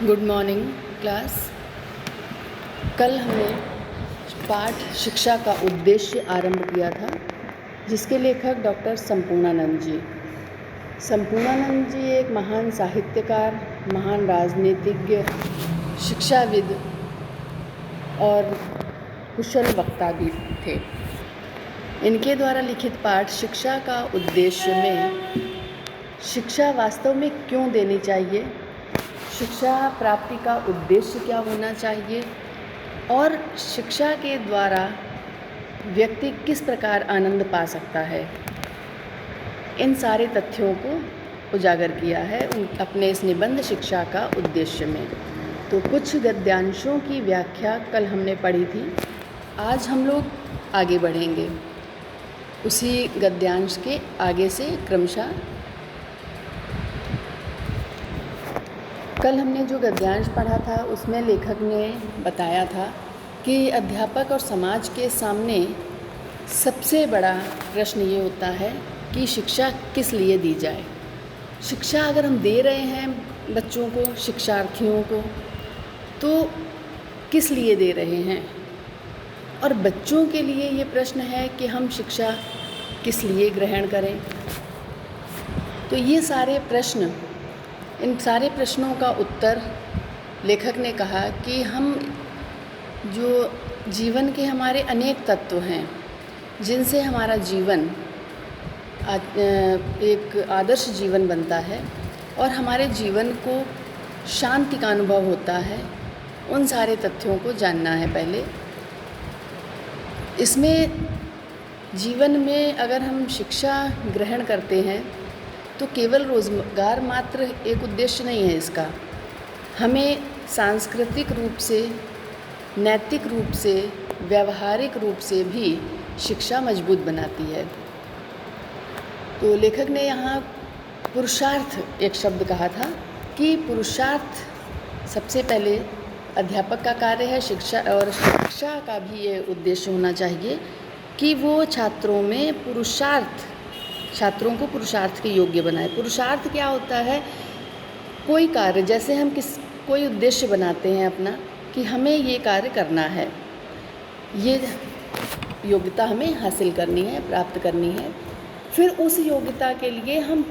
Good morning class. कल हमने पाठ शिक्षा का उद्देश्य आरंभ किया था, जिसके लेखक डॉक्टर संपूर्णानंद जी। संपूर्णानंद जी एक महान साहित्यकार, महान राजनीतिज्ञ, शिक्षाविद और कुशल वक्ता भी थे। इनके द्वारा लिखित पाठ शिक्षा का उद्देश्य में शिक्षा वास्तव में क्यों देनी चाहिए, शिक्षा प्राप्ति का उद्देश्य क्या होना चाहिए और शिक्षा के द्वारा व्यक्ति किस प्रकार आनंद पा सकता है, इन सारे तथ्यों को उजागर किया है अपने इस निबंध शिक्षा का उद्देश्य में। तो कुछ गद्यांशों की व्याख्या कल हमने पढ़ी थी। आज हम लोग आगे बढ़ेंगे उसी गद्यांश के आगे से क्रमशः। कल हमने जो गद्यांश पढ़ा था उसमें लेखक ने बताया था कि अध्यापक और समाज के सामने सबसे बड़ा प्रश्न ये होता है कि शिक्षा किस लिए दी जाए। शिक्षा अगर हम दे रहे हैं बच्चों को, शिक्षार्थियों को, तो किस लिए दे रहे हैं, और बच्चों के लिए ये प्रश्न है कि हम शिक्षा किस लिए ग्रहण करें। तो ये सारे प्रश्न, इन सारे प्रश्नों का उत्तर लेखक ने कहा कि हम जो जीवन के हमारे अनेक तत्व हैं, जिनसे हमारा जीवन एक आदर्श जीवन बनता है और हमारे जीवन को शांति का अनुभव होता है, उन सारे तथ्यों को जानना है पहले। इसमें जीवन में अगर हम शिक्षा ग्रहण करते हैं तो केवल रोज़गार मात्र एक उद्देश्य नहीं है इसका। हमें सांस्कृतिक रूप से, नैतिक रूप से, व्यावहारिक रूप से भी शिक्षा मजबूत बनाती है। तो लेखक ने यहाँ पुरुषार्थ एक शब्द कहा था कि पुरुषार्थ सबसे पहले अध्यापक का कार्य है। शिक्षा और शिक्षा का भी ये उद्देश्य होना चाहिए कि वो छात्रों को पुरुषार्थ के योग्य बनाए। पुरुषार्थ क्या होता है? कोई कार्य, जैसे हम कोई उद्देश्य बनाते हैं अपना कि हमें ये कार्य करना है, ये योग्यता हमें हासिल करनी है, प्राप्त करनी है, फिर उस योग्यता के लिए हम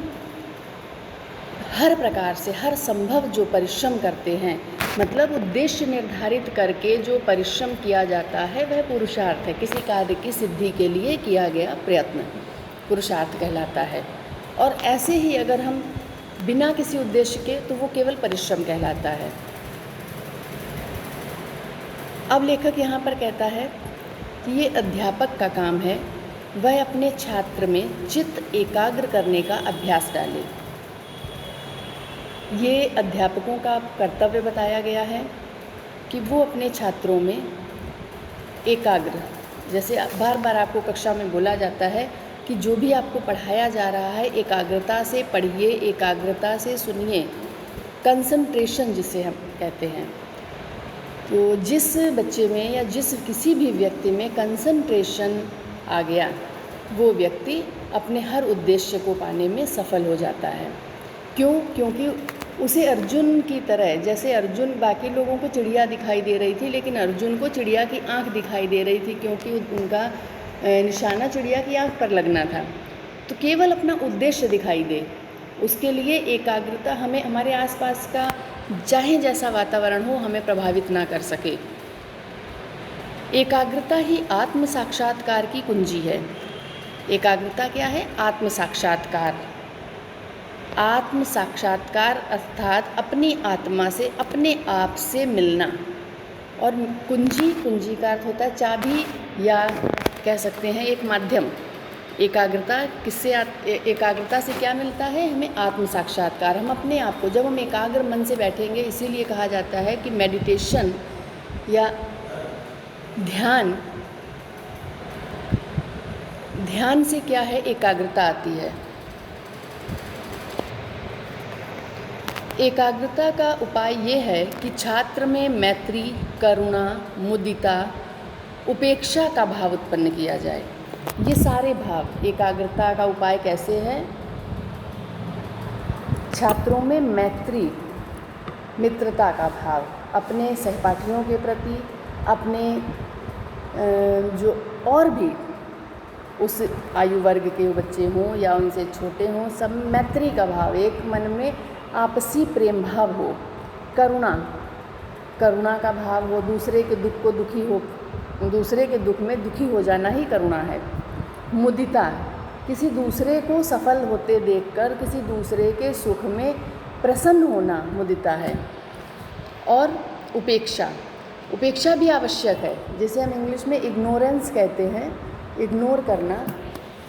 हर प्रकार से, हर संभव जो परिश्रम करते हैं, मतलब उद्देश्य निर्धारित करके जो परिश्रम किया जाता है वह पुरुषार्थ है। किसी कार्य की सिद्धि के लिए किया गया प्रयत्न पुरुषार्थ कहलाता है। और ऐसे ही अगर हम बिना किसी उद्देश्य के, तो वो केवल परिश्रम कहलाता है। अब लेखक यहाँ पर कहता है कि ये अध्यापक का काम है, वह अपने छात्र में चित्त एकाग्र करने का अभ्यास डाले। ये अध्यापकों का कर्तव्य बताया गया है कि वो अपने छात्रों में एकाग्र, जैसे बार बार आपको कक्षा में बोला जाता है कि जो भी आपको पढ़ाया जा रहा है एकाग्रता से पढ़िए, एकाग्रता से सुनिए, कंसंट्रेशन जिसे हम कहते हैं। तो जिस बच्चे में या जिस किसी भी व्यक्ति में कंसंट्रेशन आ गया, वो व्यक्ति अपने हर उद्देश्य को पाने में सफल हो जाता है। क्यों? क्योंकि उसे अर्जुन की तरह, जैसे अर्जुन, बाकी लोगों को चिड़िया दिखाई दे रही थी लेकिन अर्जुन को चिड़िया की आँख दिखाई दे रही थी, क्योंकि उनका निशाना चिड़िया की आँख पर लगना था। तो केवल अपना उद्देश्य दिखाई दे, उसके लिए एकाग्रता हमें हमारे आसपास का चाहे जैसा वातावरण हो हमें प्रभावित ना कर सके। एकाग्रता ही आत्म साक्षात्कार की कुंजी है। एकाग्रता क्या है? आत्म साक्षात्कार। आत्म साक्षात्कार अर्थात अपनी आत्मा से, अपने आप से मिलना। और कुंजी का अर्थ होता है चाबी, या कह सकते हैं एक माध्यम। एकाग्रता से क्या मिलता है? हमें आत्म साक्षात्कार। हम अपने आप को, जब हम एकाग्र मन से बैठेंगे, इसीलिए कहा जाता है कि मेडिटेशन या ध्यान से क्या है? एकाग्रता आती है। एकाग्रता का उपाय ये है कि छात्र में मैत्री, करुणा, मुदिता, उपेक्षा का भाव उत्पन्न किया जाए। ये सारे भाव एकाग्रता का उपाय कैसे है? छात्रों में मैत्री, मित्रता का भाव अपने सहपाठियों के प्रति, अपने जो और भी उस आयु वर्ग के बच्चे हों या उनसे छोटे हों, सब मैत्री का भाव, एक मन में आपसी प्रेम भाव हो, करुणा का भाव हो, दूसरे के दुख को दुखी हो, दूसरे के दुख में दुखी हो जाना ही करुणा है। मुदिता, किसी दूसरे को सफल होते देखकर किसी दूसरे के सुख में प्रसन्न होना मुदिता है। और उपेक्षा भी आवश्यक है, जिसे हम इंग्लिश में इग्नोरेंस कहते हैं, इग्नोर करना।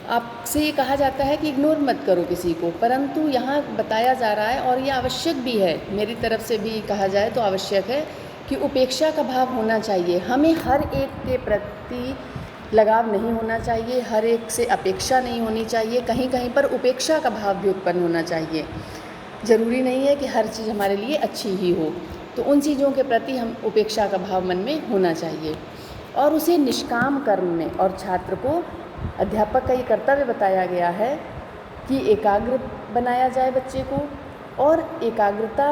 आपसे ये कहा जाता है कि इग्नोर मत करो किसी को, परंतु यहाँ बताया जा रहा है और ये आवश्यक भी है, मेरी तरफ से भी कहा जाए तो आवश्यक है कि उपेक्षा का भाव होना चाहिए। हमें हर एक के प्रति लगाव नहीं होना चाहिए, हर एक से अपेक्षा नहीं होनी चाहिए, कहीं कहीं पर उपेक्षा का भाव भी उत्पन्न होना चाहिए। ज़रूरी नहीं है कि हर चीज़ हमारे लिए अच्छी ही हो, तो उन चीज़ों के प्रति हम उपेक्षा का भाव मन में होना चाहिए। और उसे निष्काम कर्म में, और छात्र को अध्यापक का ये कर्तव्य बताया गया है कि एकाग्र बनाया जाए बच्चे को। और एकाग्रता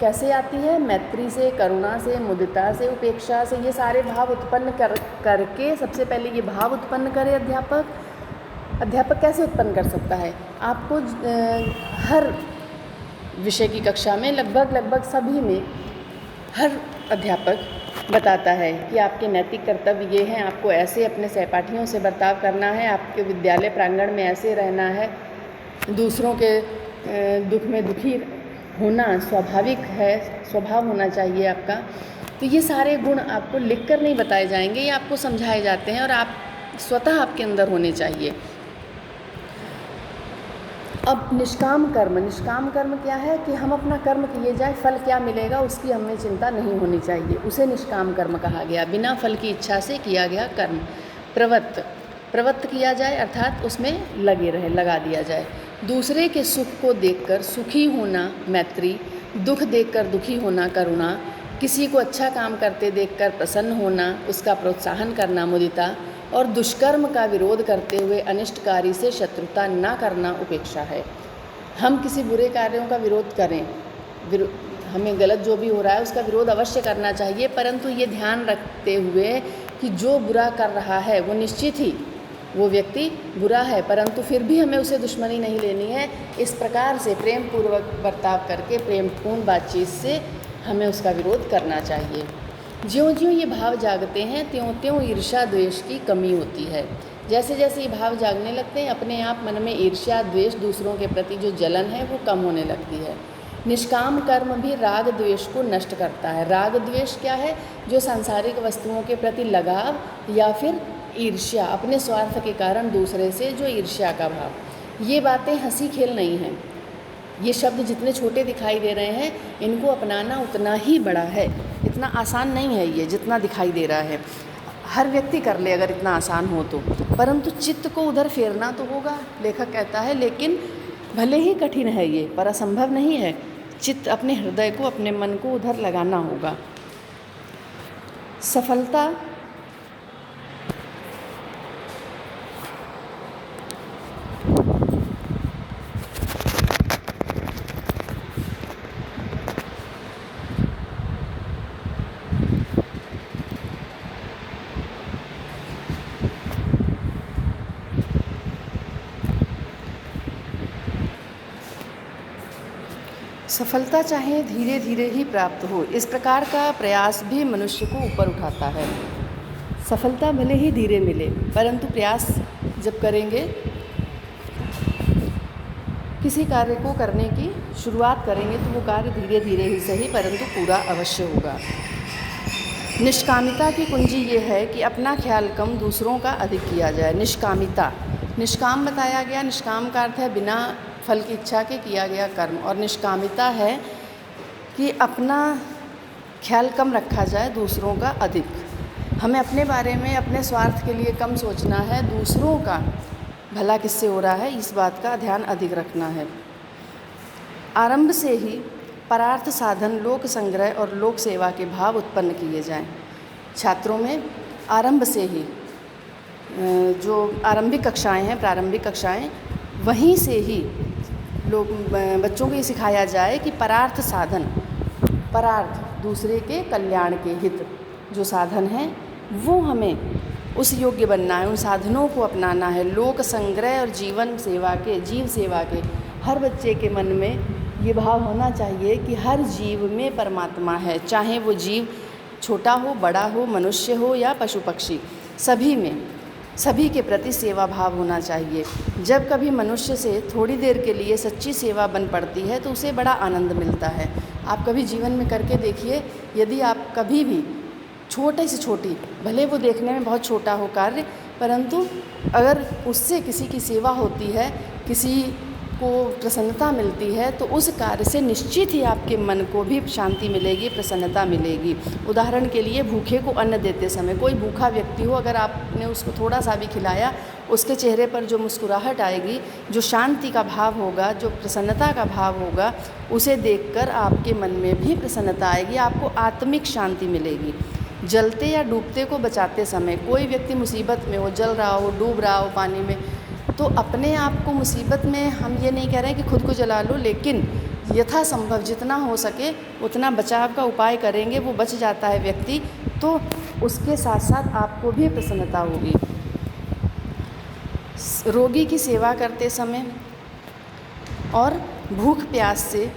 कैसे आती है? मैत्री से, करुणा से, मुदिता से, उपेक्षा से, ये सारे भाव उत्पन्न करके सबसे पहले ये भाव उत्पन्न करे अध्यापक कैसे उत्पन्न कर सकता है? आपको हर विषय की कक्षा में लगभग सभी में हर अध्यापक बताता है कि आपके नैतिक कर्तव्य ये हैं, आपको ऐसे अपने सहपाठियों से बर्ताव करना है, आपके विद्यालय प्रांगण में ऐसे रहना है, दूसरों के दुख में दुखी होना स्वाभाविक है, स्वभाव होना चाहिए आपका। तो ये सारे गुण आपको लिखकर नहीं बताए जाएंगे, ये आपको समझाए जाते हैं और आप स्वतः आपके अंदर होने चाहिए। अब निष्काम कर्म क्या है कि हम अपना कर्म किए जाए, फल क्या मिलेगा उसकी हमें चिंता नहीं होनी चाहिए, उसे निष्काम कर्म कहा गया। बिना फल की इच्छा से किया गया कर्म। प्रवृत्त किया जाए अर्थात उसमें लगा दिया जाए। दूसरे के सुख को देखकर सुखी होना मैत्री, दुख देखकर दुखी होना करुणा, किसी को अच्छा काम करते देखकर प्रसन्न होना, उसका प्रोत्साहन करना मुदिता, और दुष्कर्म का विरोध करते हुए अनिष्टकारी से शत्रुता न करना उपेक्षा है। हम किसी बुरे कार्यों का विरोध करें, हमें गलत जो भी हो रहा है उसका विरोध अवश्य करना चाहिए, परंतु ये ध्यान रखते हुए कि जो बुरा कर रहा है वो निश्चित ही वो व्यक्ति बुरा है, परंतु फिर भी हमें उसे दुश्मनी नहीं लेनी है। इस प्रकार से प्रेम पूर्वक बर्ताव करके, प्रेमपूर्ण बातचीत से हमें उसका विरोध करना चाहिए। ज्यों-ज्यों ये भाव जागते हैं त्यों-त्यों ईर्ष्या द्वेष की कमी होती है। जैसे जैसे ये भाव जागने लगते हैं, अपने आप मन में ईर्ष्या द्वेष, दूसरों के प्रति जो जलन है वो कम होने लगती है। निष्काम कर्म भी राग द्वेष को नष्ट करता है। राग द्वेष क्या है? जो सांसारिक वस्तुओं के प्रति लगाव या फिर ईर्ष्या, अपने स्वार्थ के कारण दूसरे से जो ईर्ष्या का भाव। ये बातें हंसी खेल नहीं हैं। ये शब्द जितने छोटे दिखाई दे रहे हैं, इनको अपनाना उतना ही बड़ा है। इतना आसान नहीं है ये जितना दिखाई दे रहा है। हर व्यक्ति कर ले अगर इतना आसान हो तो, परंतु चित्त को उधर फेरना तो होगा, लेखक कहता है। लेकिन भले ही कठिन है ये, पर असंभव नहीं है। चित्त, अपने हृदय को, अपने मन को उधर लगाना होगा। सफलता सफलता चाहे धीरे धीरे ही प्राप्त हो, इस प्रकार का प्रयास भी मनुष्य को ऊपर उठाता है। सफलता भले ही धीरे मिले, परंतु प्रयास जब करेंगे, किसी कार्य को करने की शुरुआत करेंगे तो वो कार्य धीरे धीरे ही सही परंतु पूरा अवश्य होगा। निष्कामिता की कुंजी ये है कि अपना ख्याल कम, दूसरों का अधिक किया जाए। निष्काम बताया गया। निष्काम का अर्थ है बिना फल की इच्छा के किया गया कर्म, और निष्कामिता है कि अपना ख्याल कम रखा जाए, दूसरों का अधिक। हमें अपने बारे में, अपने स्वार्थ के लिए कम सोचना है, दूसरों का भला किससे हो रहा है इस बात का ध्यान अधिक रखना है। आरंभ से ही परार्थ साधन, लोक संग्रह और लोक सेवा के भाव उत्पन्न किए जाएं। छात्रों में आरंभ से ही जो आरंभिक कक्षाएं हैं, प्रारंभिक कक्षाएं, वहीं से ही बच्चों को ये सिखाया जाए कि परार्थ साधन, परार्थ, दूसरे के कल्याण के हित जो साधन हैं वो हमें उस योग्य बनना है, उन साधनों को अपनाना है। लोक संग्रह और जीवन सेवा के, जीव सेवा के हर बच्चे के मन में ये भाव होना चाहिए कि हर जीव में परमात्मा है, चाहे वो जीव छोटा हो, बड़ा हो, मनुष्य हो या पशु पक्षी, सभी में, सभी के प्रति सेवा भाव होना चाहिए। जब कभी मनुष्य से थोड़ी देर के लिए सच्ची सेवा बन पड़ती है तो उसे बड़ा आनंद मिलता है। आप कभी जीवन में करके देखिए, यदि आप कभी भी छोटे से छोटी, भले वो देखने में बहुत छोटा हो कार्य, परंतु अगर उससे किसी की सेवा होती है, किसी को प्रसन्नता मिलती है, तो उस कार्य से निश्चित ही आपके मन को भी शांति मिलेगी, प्रसन्नता मिलेगी। उदाहरण के लिए भूखे को अन्न देते समय, कोई भूखा व्यक्ति हो, अगर आपने उसको थोड़ा सा भी खिलाया, उसके चेहरे पर जो मुस्कुराहट आएगी, जो शांति का भाव होगा, जो प्रसन्नता का भाव होगा, उसे देखकर आपके मन में भी प्रसन्नता आएगी, आपको आत्मिक शांति मिलेगी। जलते या डूबते को बचाते समय, कोई व्यक्ति मुसीबत में हो, जल रहा हो, डूब रहा हो पानी में, तो अपने आप को मुसीबत में, हम ये नहीं कह रहे हैं कि खुद को जला लो, लेकिन यथासंभव जितना हो सके उतना बचाव का उपाय करेंगे, वो बच जाता है व्यक्ति, तो उसके साथ साथ आपको भी प्रसन्नता होगी। रोगी की सेवा करते समय और भूख प्यास से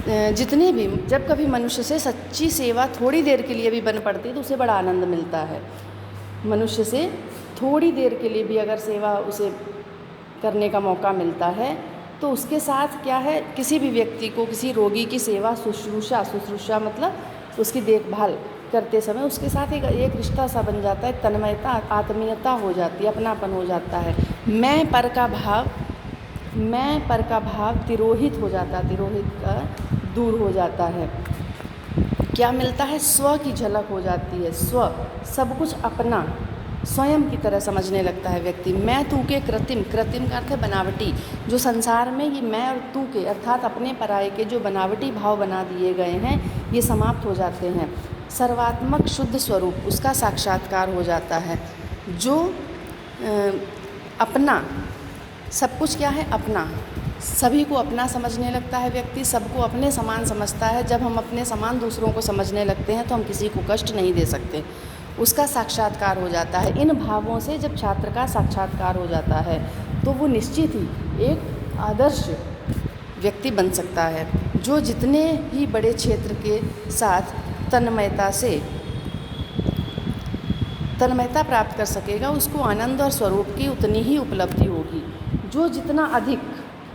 जितनी भी, जब कभी मनुष्य से सच्ची सेवा थोड़ी देर के लिए भी बन पड़ती है तो उसे बड़ा आनंद मिलता है। मनुष्य से थोड़ी देर के लिए भी अगर सेवा उसे करने का मौका मिलता है तो उसके साथ क्या है, किसी भी व्यक्ति को, किसी रोगी की सेवा, शुश्रूषा मतलब उसकी देखभाल करते समय उसके साथ एक रिश्ता सा बन जाता है, तन्मयता, आत्मीयता हो जाती है, अपनापन हो जाता है। मैं पर का भाव तिरोहित हो जाता है, तिरोहित का दूर हो जाता है। क्या मिलता है? स्व की झलक हो जाती है। स्व, सब कुछ अपना, स्वयं की तरह समझने लगता है व्यक्ति। मैं तू के कृत्रिम, कृत्रिम का अर्थ है बनावटी, जो संसार में ये मैं और तू के अर्थात अपने पराये के जो बनावटी भाव बना दिए गए हैं, ये समाप्त हो जाते हैं। सर्वात्मक शुद्ध स्वरूप, उसका साक्षात्कार हो जाता है। जो अपना, सब कुछ क्या है? अपना, सभी को अपना समझने लगता है व्यक्ति, सबको अपने समान समझता है। जब हम अपने समान दूसरों को समझने लगते हैं तो हम किसी को कष्ट नहीं दे सकते, उसका साक्षात्कार हो जाता है। इन भावों से जब छात्र का साक्षात्कार हो जाता है तो वो निश्चित ही एक आदर्श व्यक्ति बन सकता है, जो जितने ही बड़े क्षेत्र के साथ तन्मयता प्राप्त कर सकेगा, उसको आनंद और स्वरूप की उतनी ही उपलब्धि होगी। जो जितना अधिक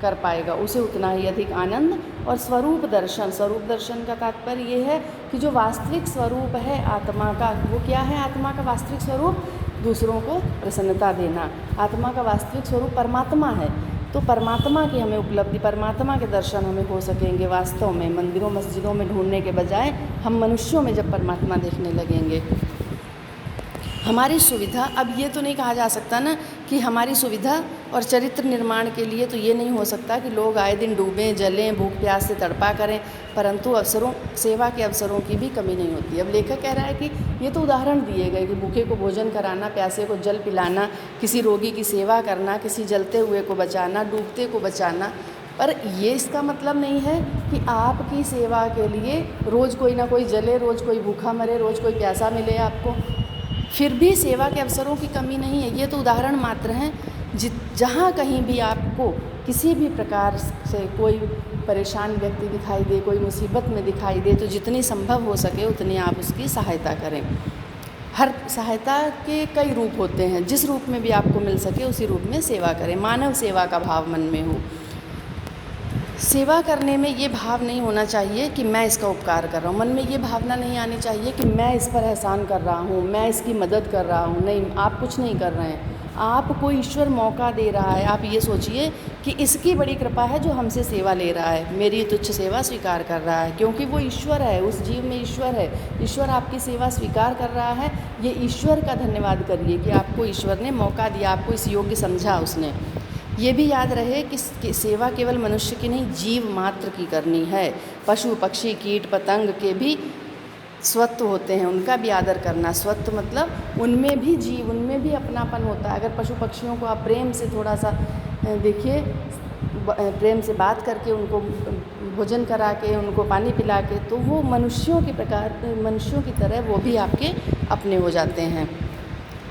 कर पाएगा उसे उतना ही अधिक आनंद और स्वरूप दर्शन का तात्पर्य ये है कि जो वास्तविक स्वरूप है आत्मा का, वो क्या है? आत्मा का वास्तविक स्वरूप दूसरों को प्रसन्नता देना। आत्मा का वास्तविक स्वरूप परमात्मा है, तो परमात्मा की हमें उपलब्धि, परमात्मा के दर्शन हमें हो सकेंगे वास्तव में। मंदिरों मस्जिदों में ढूंढने के बजाय हम मनुष्यों में जब परमात्मा देखने लगेंगे। हमारी सुविधा, अब ये तो नहीं कहा जा सकता ना कि हमारी सुविधा और चरित्र निर्माण के लिए तो ये नहीं हो सकता कि लोग आए दिन डूबें, जलें, भूख प्यास से तड़पा करें, परंतु अवसरों, सेवा के अवसरों की भी कमी नहीं होती। अब लेखक कह रहा है कि ये तो उदाहरण दिए गए कि भूखे को भोजन कराना, प्यासे को जल पिलाना, किसी रोगी की सेवा करना, किसी जलते हुए को बचाना, डूबते को बचाना, पर ये इसका मतलब नहीं है कि आपकी सेवा के लिए रोज़ कोई ना कोई जले, रोज़ कोई भूखा मरे, रोज़ कोई प्यासा मिले आपको। फिर भी सेवा के अवसरों की कमी नहीं है। ये तो उदाहरण मात्र हैं। जहाँ कहीं भी आपको किसी भी प्रकार से कोई परेशान व्यक्ति दिखाई दे, कोई मुसीबत में दिखाई दे, तो जितनी संभव हो सके उतनी आप उसकी सहायता करें। हर सहायता के कई रूप होते हैं, जिस रूप में भी आपको मिल सके उसी रूप में सेवा करें। मानव सेवा का भाव मन में हो। सेवा करने में ये भाव नहीं होना चाहिए कि मैं इसका उपकार कर रहा हूँ। मन में ये भावना नहीं आनी चाहिए कि मैं इस पर एहसान कर रहा हूँ, मैं इसकी मदद कर रहा हूँ। नहीं, आप कुछ नहीं कर रहे हैं, आपको ईश्वर मौका दे रहा है। आप ये सोचिए कि इसकी बड़ी कृपा है जो हमसे सेवा ले रहा है, मेरी तुच्छ सेवा स्वीकार कर रहा है, क्योंकि वो ईश्वर है, उस जीव में ईश्वर है। ईश्वर आपकी सेवा स्वीकार कर रहा है, ये ईश्वर का धन्यवाद करिए कि आपको ईश्वर ने मौका दिया, आपको इस योग्य समझा उसने। ये भी याद रहे कि सेवा केवल मनुष्य की नहीं, जीव मात्र की करनी है। पशु पक्षी कीट पतंग के भी स्वत्व होते हैं, उनका भी आदर करना। स्वत्व मतलब उनमें भी अपनापन होता है। अगर पशु पक्षियों को आप प्रेम से थोड़ा सा देखिए, प्रेम से बात करके, उनको भोजन करा के, उनको पानी पिला के, तो वो मनुष्यों की तरह वो भी आपके अपने हो जाते हैं।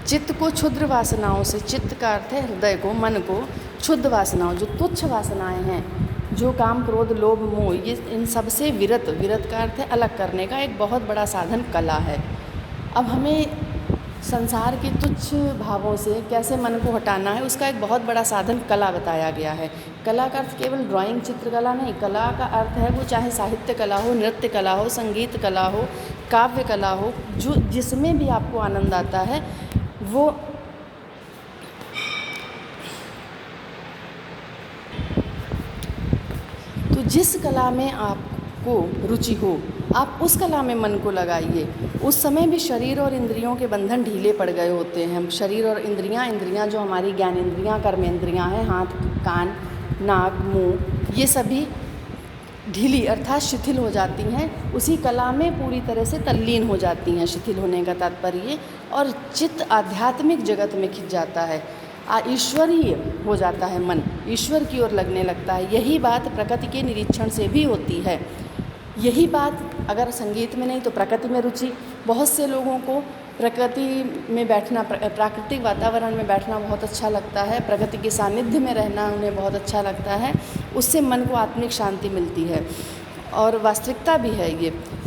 चित्त को क्षुद्र वासनाओं से, चित्त का अर्थ है हृदय को, मन को, क्षुद्र वासनाओं जो तुच्छ वासनाएं हैं, जो काम क्रोध लोभ मोह, ये इन सब से विरत, विरत का अर्थ है अलग करने का एक बहुत बड़ा साधन कला है। अब हमें संसार के तुच्छ भावों से कैसे मन को हटाना है, उसका एक बहुत बड़ा साधन कला बताया गया है। कला का अर्थ केवल ड्राइंग चित्रकला नहीं, कला का अर्थ है वो चाहे साहित्य कला हो, नृत्य कला हो, संगीत कला हो, काव्य कला हो, जो जिसमें भी आपको आनंद आता है वो तो जिस कला में आपको रुचि हो, आप उस कला में मन को लगाइए। उस समय भी शरीर और इंद्रियों के बंधन ढीले पड़ गए होते हैं। शरीर और इंद्रियां जो हमारी ज्ञान इंद्रियां, कर्म इंद्रियां हैं, हाथ, कान, नाक, मुंह, ये सभी ढीली अर्थात शिथिल हो जाती हैं, उसी कला में पूरी तरह से तल्लीन हो जाती हैं। शिथिल होने का तात्पर्य, और चित्त आध्यात्मिक जगत में खिंच जाता है, ईश्वरीय हो जाता है, मन ईश्वर की ओर लगने लगता है। यही बात प्रकृति के निरीक्षण से भी होती है। यही बात अगर संगीत में नहीं तो प्रकृति में रुचि। बहुत से लोगों को प्रकृति में बैठना, प्राकृतिक वातावरण में बैठना बहुत अच्छा लगता है, प्रकृति के सानिध्य में रहना उन्हें बहुत अच्छा लगता है, उससे मन को आत्मिक शांति मिलती है। और वास्तविकता भी है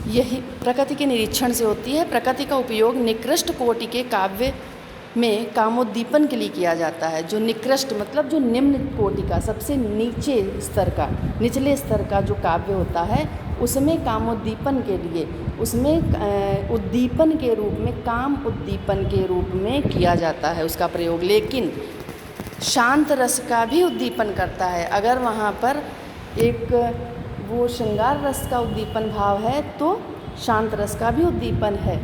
यही प्रकृति के निरीक्षण से होती है। प्रकृति का उपयोग निकृष्ट कोटि के काव्य में कामोद्दीपन के लिए किया जाता है। जो निकृष्ट मतलब जो निम्न कोटि का, सबसे नीचे स्तर का, निचले स्तर का जो काव्य होता है, उसमें कामोद्दीपन के लिए, उसमें उद्दीपन के रूप में, काम उद्दीपन के रूप में किया जाता है उसका प्रयोग। लेकिन शांत रस का भी उद्दीपन करता है। अगर वहाँ पर एक वो श्रृंगार रस का उद्दीपन भाव है तो शांत रस का भी उद्दीपन है।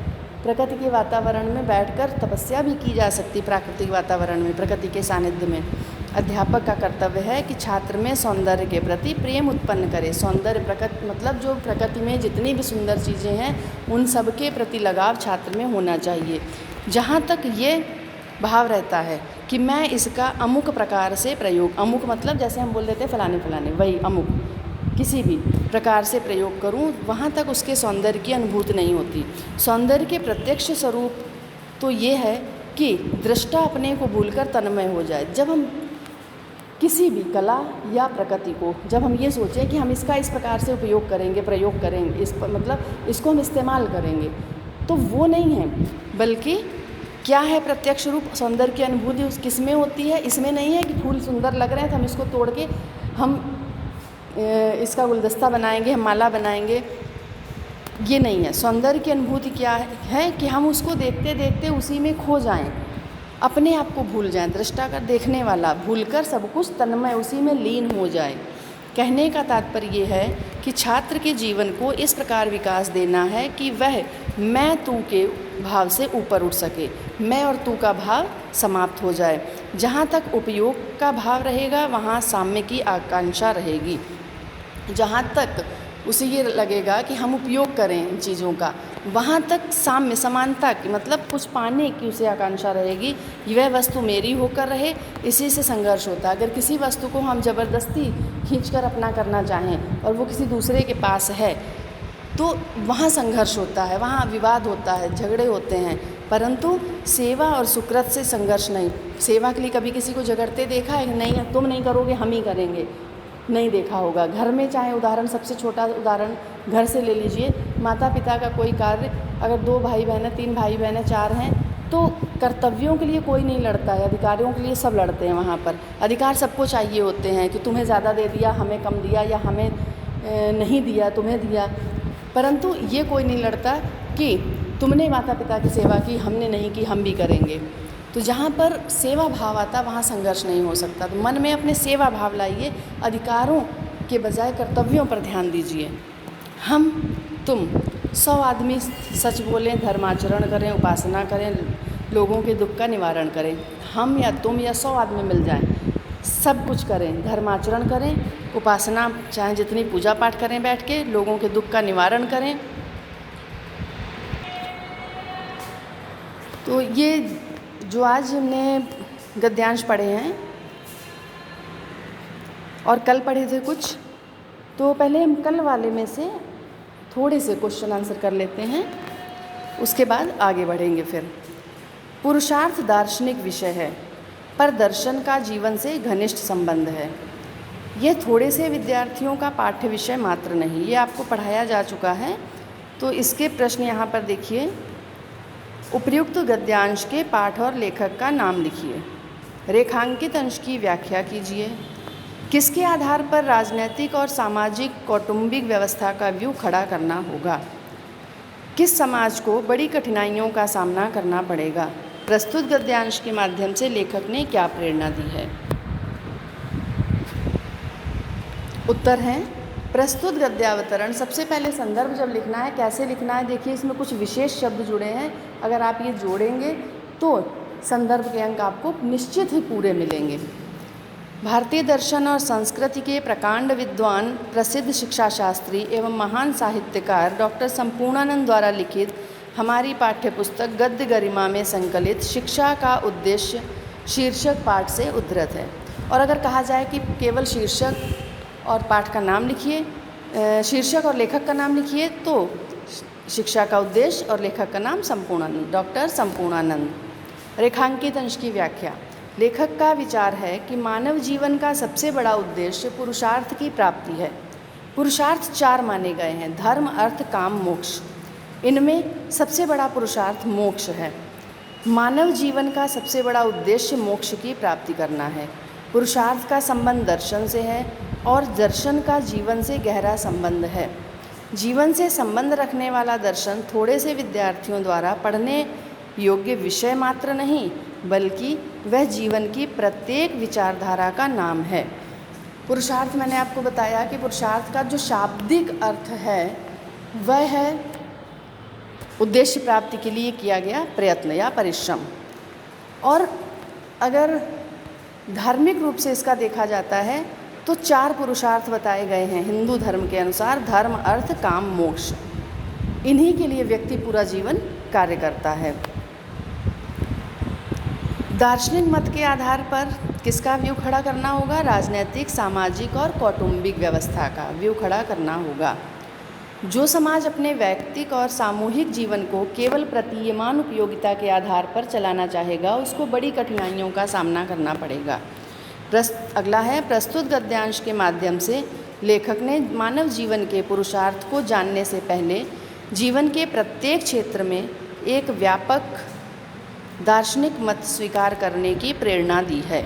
प्रकृति के वातावरण में बैठकर तपस्या भी की जा सकती, प्राकृतिक वातावरण में, प्रकृति के सानिध्य में। अध्यापक का कर्तव्य है कि छात्र में सौंदर्य के प्रति प्रेम उत्पन्न करे। सौंदर्य प्रकृति मतलब जो प्रकृति में जितनी भी सुंदर चीज़ें हैं उन सब के प्रति लगाव छात्र में होना चाहिए। जहाँ तक ये भाव रहता है कि मैं इसका अमुक प्रकार से प्रयोग, अमुक मतलब जैसे हम बोल देते हैं फलाने फलाने, वही अमुक किसी भी प्रकार से प्रयोग करूं, वहाँ तक उसके सौंदर्य की अनुभूति नहीं होती। सौंदर्य के प्रत्यक्ष स्वरूप तो ये है कि दृष्टा अपने को भूलकर तन्मय हो जाए। जब हम किसी भी कला या प्रकृति को, जब हम ये सोचें कि हम इसका इस प्रकार से उपयोग करेंगे, प्रयोग करेंगे, इस मतलब इसको हम इस्तेमाल करेंगे, तो वो नहीं है। बल्कि क्या है प्रत्यक्ष रूप सौंदर्य की अनुभूति उस किस में होती है? इसमें नहीं है कि फूल सुंदर लग रहे हैं तो हम इसको तोड़ के हम इसका गुलदस्ता बनाएंगे, हम माला बनाएंगे, ये नहीं है। सौंदर्य की अनुभूति क्या है कि हम उसको देखते देखते उसी में खो जाएं, अपने आप को भूल जाएं, दृष्टा का देखने वाला भूलकर सब कुछ तन्मय उसी में लीन हो जाए। कहने का तात्पर्य ये है कि छात्र के जीवन को इस प्रकार विकास देना है कि वह मैं तू के भाव से ऊपर उठ सके, मैं और तू का भाव समाप्त हो जाए। जहाँ तक उपयोग का भाव रहेगा वहाँ साम्य की आकांक्षा रहेगी। जहाँ तक उसे ये लगेगा कि हम उपयोग करें इन चीज़ों का, वहाँ तक साम्य समानता की मतलब कुछ पाने की उसे आकांक्षा रहेगी। वह वस्तु मेरी होकर रहे, इसी से संघर्ष होता है। अगर किसी वस्तु को हम ज़बरदस्ती खींचकर अपना करना चाहें और वो किसी दूसरे के पास है तो वहाँ संघर्ष होता है, वहाँ विवाद होता है, झगड़े होते हैं। परंतु सेवा और सुकृत से संघर्ष नहीं। सेवा के लिए कभी किसी को झगड़ते देखा है? नहीं, तुम नहीं करोगे हम ही करेंगे, नहीं देखा होगा। घर में चाहे उदाहरण, सबसे छोटा उदाहरण घर से ले लीजिए। माता पिता का कोई कार्य, अगर 2 भाई बहन हैं, 3 भाई बहन हैं, 4 हैं, तो कर्तव्यों के लिए कोई नहीं लड़ता है, अधिकारों के लिए सब लड़ते हैं। वहाँ पर अधिकार सबको चाहिए होते हैं कि तुम्हें ज़्यादा दे दिया, हमें कम दिया, या हमें नहीं दिया, तुम्हें दिया। परंतु ये कोई नहीं लड़ता कि तुमने माता पिता की सेवा की, हमने नहीं की, हम भी करेंगे। तो जहाँ पर सेवा भाव आता वहाँ संघर्ष नहीं हो सकता। तो मन में अपने सेवा भाव लाइए, अधिकारों के बजाय कर्तव्यों पर ध्यान दीजिए। हम तुम 100 आदमी सच बोलें, धर्माचरण करें, उपासना करें, लोगों के दुख का निवारण करें। हम या तुम या 100 आदमी मिल जाएं, सब कुछ करें, धर्माचरण करें, उपासना चाहे जितनी पूजा पाठ करें बैठ के, लोगों के दुख का निवारण करें। तो ये जो आज हमने गद्यांश पढ़े हैं और कल पढ़े थे कुछ, तो पहले हम कल वाले में से थोड़े से क्वेश्चन आंसर कर लेते हैं, उसके बाद आगे बढ़ेंगे। फिर पुरुषार्थ दार्शनिक विषय है, पर दर्शन का जीवन से घनिष्ठ संबंध है। ये थोड़े से विद्यार्थियों का पाठ्य विषय मात्र नहीं, ये आपको पढ़ाया जा चुका है। तो इसके प्रश्न यहाँ पर देखिए। उपर्युक्त गद्यांश के पाठ और लेखक का नाम लिखिए। रेखांकित अंश की व्याख्या कीजिए। किसके आधार पर राजनैतिक और सामाजिक कौटुंबिक व्यवस्था का व्यू खड़ा करना होगा? किस समाज को बड़ी कठिनाइयों का सामना करना पड़ेगा? प्रस्तुत गद्यांश के माध्यम से लेखक ने क्या प्रेरणा दी है? उत्तर है प्रस्तुत गद्यावतरण। सबसे पहले संदर्भ जब लिखना है, कैसे लिखना है, देखिए इसमें कुछ विशेष शब्द जुड़े हैं। अगर आप ये जोड़ेंगे तो संदर्भ के अंक आपको निश्चित ही पूरे मिलेंगे। भारतीय दर्शन और संस्कृति के प्रकांड विद्वान, प्रसिद्ध शिक्षाशास्त्री एवं महान साहित्यकार डॉक्टर संपूर्णानंद द्वारा लिखित हमारी पाठ्यपुस्तक गद्य गरिमा में संकलित शिक्षा का उद्देश्य शीर्षक पाठ से उद्धृत है। और अगर कहा जाए कि केवल शीर्षक और पाठ का नाम लिखिए, शीर्षक और लेखक का नाम लिखिए, तो शिक्षा का उद्देश्य और लेखक का नाम संपूर्णानंद, डॉक्टर संपूर्णानंद। रेखांकित अंश की व्याख्या। लेखक का विचार है कि मानव जीवन का सबसे बड़ा उद्देश्य पुरुषार्थ की प्राप्ति है। पुरुषार्थ 4 माने गए हैं: धर्म, अर्थ, काम, मोक्ष। इनमें सबसे बड़ा पुरुषार्थ मोक्ष है। मानव जीवन का सबसे बड़ा उद्देश्य मोक्ष की प्राप्ति करना है। पुरुषार्थ का संबंध दर्शन से है और दर्शन का जीवन से गहरा संबंध है। जीवन से संबंध रखने वाला दर्शन थोड़े से विद्यार्थियों द्वारा पढ़ने योग्य विषय मात्र नहीं, बल्कि वह जीवन की प्रत्येक विचारधारा का नाम है। पुरुषार्थ मैंने आपको बताया कि पुरुषार्थ का जो शाब्दिक अर्थ है वह है उद्देश्य प्राप्ति के लिए किया गया प्रयत्न या परिश्रम। और अगर धार्मिक रूप से इसका देखा जाता है तो 4 पुरुषार्थ बताए गए हैं हिंदू धर्म के अनुसार: धर्म, अर्थ, काम, मोक्ष। इन्हीं के लिए व्यक्ति पूरा जीवन कार्य करता है। दार्शनिक मत के आधार पर किसका व्यू खड़ा करना होगा? राजनैतिक, सामाजिक और कौटुंबिक व्यवस्था का व्यू खड़ा करना होगा। जो समाज अपने वैयक्तिक और सामूहिक जीवन को केवल प्रतीयमान उपयोगिता के आधार पर चलाना चाहेगा, उसको बड़ी कठिनाइयों का सामना करना पड़ेगा। अगला है, प्रस्तुत गद्यांश के माध्यम से लेखक ने मानव जीवन के पुरुषार्थ को जानने से पहले जीवन के प्रत्येक क्षेत्र में एक व्यापक दार्शनिक मत स्वीकार करने की प्रेरणा दी है।